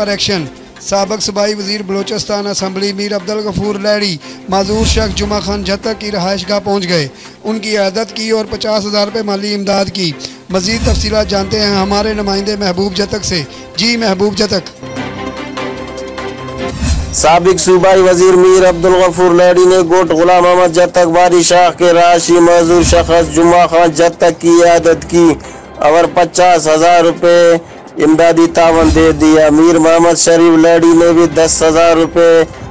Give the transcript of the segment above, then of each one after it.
पर एक्शन। साबक सूबाई वजीर बलोचिस्तान असम्बली मीर अब्दुल गफूर लैडी माजूर शख्स जुमा खान जत्तक की रहायशगाह पहुँच गए, उनकी इयादत की और 50,000 रुपये माली इमदाद की। मज़ीद तफसीलात जानते हैं हमारे नुमाइंदे महबूब जत्तक से। जी महबूब जत्तक। साबिक सूबाई वजीर मीर अब्दुल गफूर लैडी ने गोट गुलाम अहमद जत्तक बारी शाह के राशि मजदूर शख्स जुमा खान जत्तक की इयादत की और 50,000 रुपये इमदादी तावन दे दिया। मीर मोहम्मद शरीफ लैडी ने भी 10,000 रुपये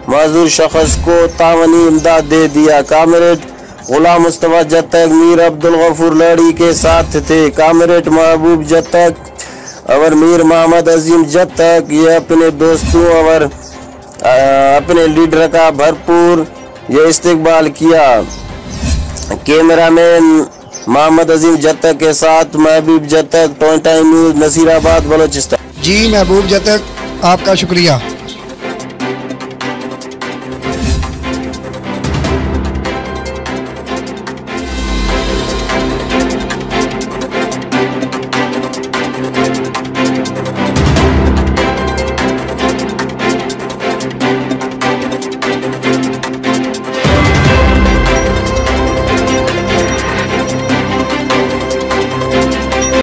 मजदूर शख्स को तावनी इमदाद दे दिया। कामरेड गुलाम मुस्तफा जत्तक मीर अब्दुल गफूर लैडी के साथ थे। कामरेड महबूब जत्तक और मीर मोहम्मद अजीम जत्तक ये अपने दोस्तों और अपने लीडर का भरपूर ये इस्तकबाल किया। कैमरामैन मोहम्मद अजीम जत्तक के साथ महबूब जत्तक, टॉइम न्यूज़, नसीराबाद, बलोचिस्तान। जी महबूब जत्तक, आपका शुक्रिया।